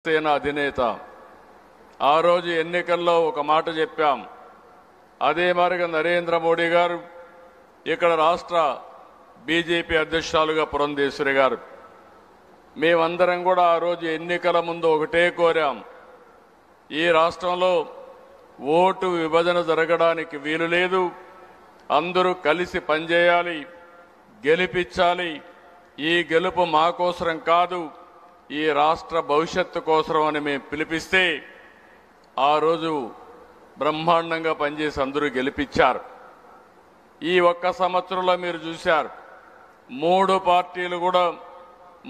సేన అధినేత ఆ రోజు ఎన్నికల్లో ఒక మాట చెప్పాం. అదే మాదిరిగా నరేంద్ర మోడీ గారు ఇక్కడ రాష్ట్ర బీజేపీ అధ్యక్షురాలుగా పురంధేశ్వరి గారు మేమందరం కూడా ఆ రోజు ఎన్నికల ముందు ఒకటే కోరాం. ఈ రాష్ట్రంలో ఓటు విభజన జరగడానికి వీలు లేదు. అందరూ కలిసి పనిచేయాలి, గెలిపించాలి. ఈ గెలుపు మా కోసరం కాదు, ఈ రాష్ట్ర భవిష్యత్తు కోసరం అని మేము పిలిపిస్తే ఆ రోజు బ్రహ్మాండంగా పనిచేసి అందరూ గెలిపించారు. ఈ ఒక్క సంవత్సరంలో మీరు చూశారు, 3 పార్టీలు కూడా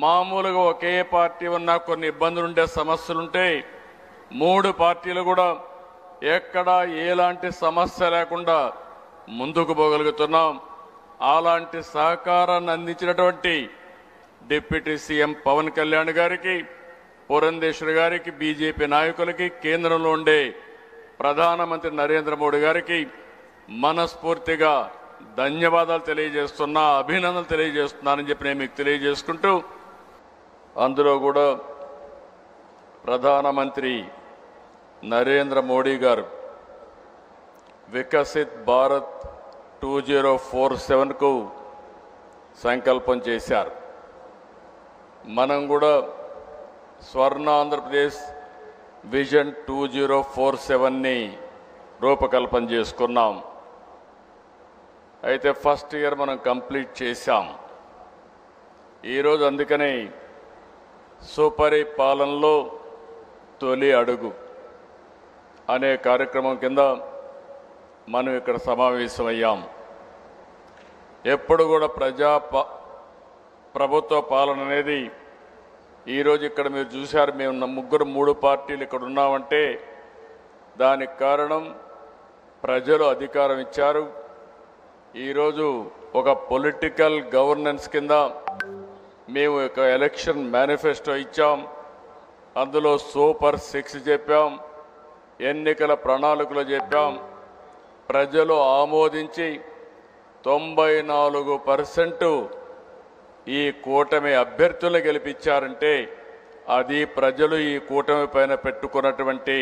మామూలుగా ఒకే పార్టీ ఉన్నా కొన్ని ఇబ్బందులు ఉండే సమస్యలుంటే 3 పార్టీలు కూడా ఎక్కడా ఎలాంటి సమస్య లేకుండా ముందుకు పోగలుగుతున్నాం. అలాంటి సహకారాన్ని అందించినటువంటి డిప్యూటీ సీఎం పవన్ కళ్యాణ్ గారికి, పురంధేశ్వరి గారికి, బీజేపీ నాయకులకి, కేంద్రంలో ఉండే ప్రధానమంత్రి నరేంద్ర మోడీ గారికి మనస్ఫూర్తిగా ధన్యవాదాలు తెలియజేస్తున్నా, అభినందనలు తెలియజేస్తున్నానని చెప్పి నేను మీకు తెలియజేసుకుంటూ, అందులో కూడా ప్రధానమంత్రి నరేంద్ర మోడీ గారు వికసిత్ భారత్ 2047కు సంకల్పం చేశారు. మనం కూడా స్వర్ణ ఆంధ్రప్రదేశ్ విజన్ 2047ని రూపకల్పన చేసుకున్నాం. అయితే ఫస్ట్ ఇయర్ మనం కంప్లీట్ చేశాం. ఈరోజు అందుకనే సుపరిపాలనలో తొలి అడుగు అనే కార్యక్రమం కింద మనం ఇక్కడ సమావేశమయ్యాం. ఎప్పుడు కూడా ప్రభుత్వ పాలన అనేది ఈరోజు ఇక్కడ మీరు చూశారు. మేము 3 పార్టీలు ఇక్కడ ఉన్నామంటే దానికి కారణం ప్రజలు అధికారం ఇచ్చారు. ఈరోజు ఒక పొలిటికల్ గవర్నెన్స్ కింద మేము ఒక ఎలక్షన్ మేనిఫెస్టో ఇచ్చాం. అందులో సూపర్ 6 చెప్పాం, ఎన్నికల ప్రణాళికలు చెప్పాం. ప్రజలు ఆమోదించి 94% ఈ కూటమి అభ్యర్థులు గెలిపించారంటే అది ప్రజలు ఈ కూటమి పైన పెట్టుకున్నటువంటి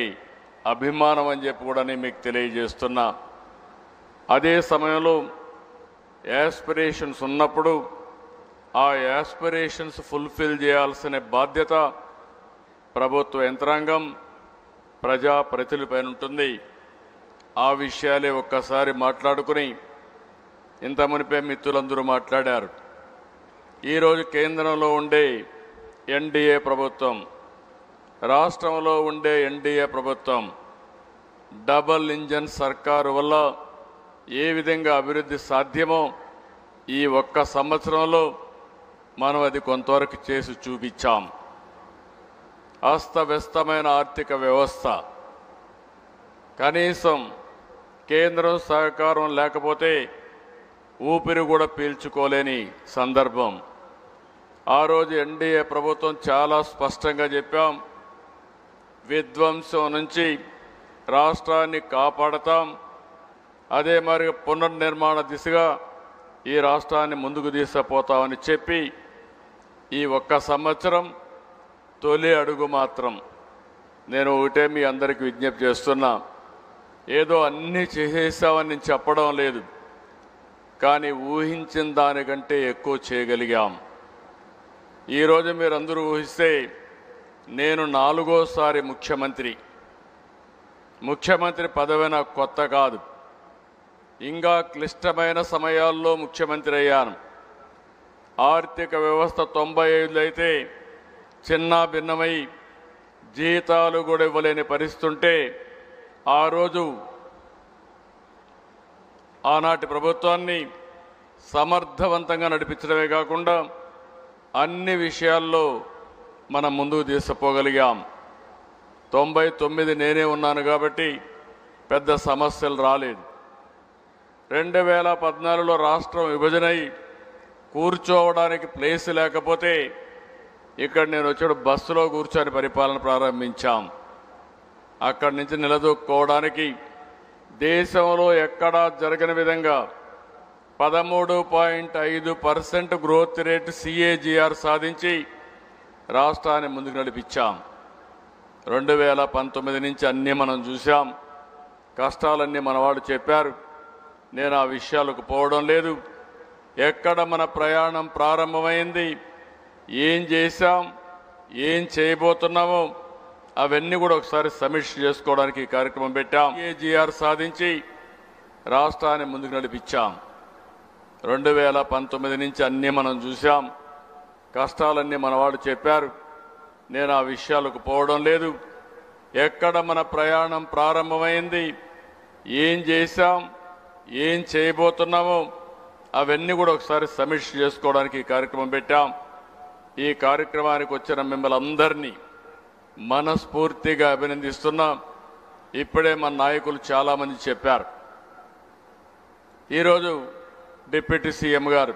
అభిమానం అని చెప్పి కూడా నేను మీకు తెలియజేస్తున్నా. అదే సమయంలో యాస్పిరేషన్స్ ఉన్నప్పుడు ఆ యాస్పిరేషన్స్ ఫుల్ఫిల్ చేయాల్సిన బాధ్యత ప్రభుత్వ యంత్రాంగం, ప్రజాప్రతినిధులపైన ఉంటుంది. ఆ విషయాలే ఒక్కసారి మాట్లాడుకుని, ఇంత మునిపే మిత్రులందరూ మాట్లాడారు. ఈరోజు కేంద్రంలో ఉండే ఎన్డీఏ ప్రభుత్వం, రాష్ట్రంలో ఉండే ఎన్డీఏ ప్రభుత్వం డబుల్ ఇంజన్ సర్కారు వల్ల ఏ విధంగా అభివృద్ధి సాధ్యమో ఈ ఒక్క సంవత్సరంలో మనం అది కొంతవరకు చేసి చూపించాం. అస్తవ్యస్తమైన ఆర్థిక వ్యవస్థ, కనీసం కేంద్రం సహకారం లేకపోతే ఊపిరి కూడా పీల్చుకోలేని సందర్భం. ఆ రోజు ఎన్డీఏ ప్రభుత్వం చాలా స్పష్టంగా చెప్పాం, విధ్వంసం నుంచి రాష్ట్రాన్ని కాపాడతాం, అదే మరి పునర్నిర్మాణ దిశగా ఈ రాష్ట్రాన్ని ముందుకు తీసుకుపోతామని చెప్పి ఈ ఒక్క సంవత్సరం తొలి అడుగు మాత్రం నేను ఒకటే మీ అందరికీ విజ్ఞప్తి చేస్తున్నా. ఏదో అన్నీ చేసేసామని నేను చెప్పడం లేదు, కానీ ఊహించిన దానికంటే ఎక్కువ చేయగలిగాం. ఈరోజు మీరందరూ ఊహిస్తే నేను 4వసారి ముఖ్యమంత్రి పదవి నాకు కొత్త కాదు. ఇంకా క్లిష్టమైన సమయాల్లో ముఖ్యమంత్రి అయ్యాను. ఆర్థిక వ్యవస్థ 95లో అయితే చిన్న భిన్నమై జీతాలు కూడా ఇవ్వలేని పరిస్థితి ఉంటే ఆ రోజు ఆనాటి ప్రభుత్వాన్ని సమర్థవంతంగా నడిపించడమే కాకుండా అన్ని విషయాల్లో మనం ముందుకు తీసుకుపోగలిగాం. 99 నేనే ఉన్నాను కాబట్టి పెద్ద సమస్యలు రాలేదు. 2014లో రాష్ట్రం విభజనై కూర్చోవడానికి ప్లేస్ లేకపోతే ఇక్కడ నేను వచ్చాడు బస్సులో కూర్చొని పరిపాలన ప్రారంభించాం. అక్కడి నుంచి నిలదొక్కుకోవడానికి దేశంలో ఎక్కడా జరగని విధంగా 13.5% గ్రోత్ రేట్ CAGR సాధించి రాష్ట్రాన్ని ముందుకు నడిపించాం. 2019 నుంచి అన్నీ మనం చూసాం. కష్టాలన్నీ మనవాళ్ళు చెప్పారు. నేను ఆ విషయాలకు పోవడం లేదు. ఎక్కడ మన ప్రయాణం ప్రారంభమైంది, ఏం చేశాం, ఏం చేయబోతున్నామో అవన్నీ కూడా ఒకసారి సమీక్ష చేసుకోవడానికి ఈ కార్యక్రమం పెట్టాం. ఏజీఆర్ సాధించి రాష్ట్రాన్ని ముందుకు నడిపించాం. 2019 నుంచి అన్నీ మనం చూసాం. కష్టాలన్నీ మనవాళ్ళు చెప్పారు. నేను ఆ విషయాలకు పోవడం లేదు. ఎక్కడ మన ప్రయాణం ప్రారంభమైంది, ఏం చేశాం, ఏం చేయబోతున్నామో అవన్నీ కూడా ఒకసారి సమీక్ష చేసుకోవడానికి ఈ కార్యక్రమం పెట్టాం. ఈ కార్యక్రమానికి వచ్చిన మిమ్మల్ని అందరినీ మనస్ఫూర్తిగా అభినందిస్తున్నాం. ఇప్పుడే మన నాయకులు చాలామంది చెప్పారు. ఈరోజు డిప్యూటీ సీఎం గారు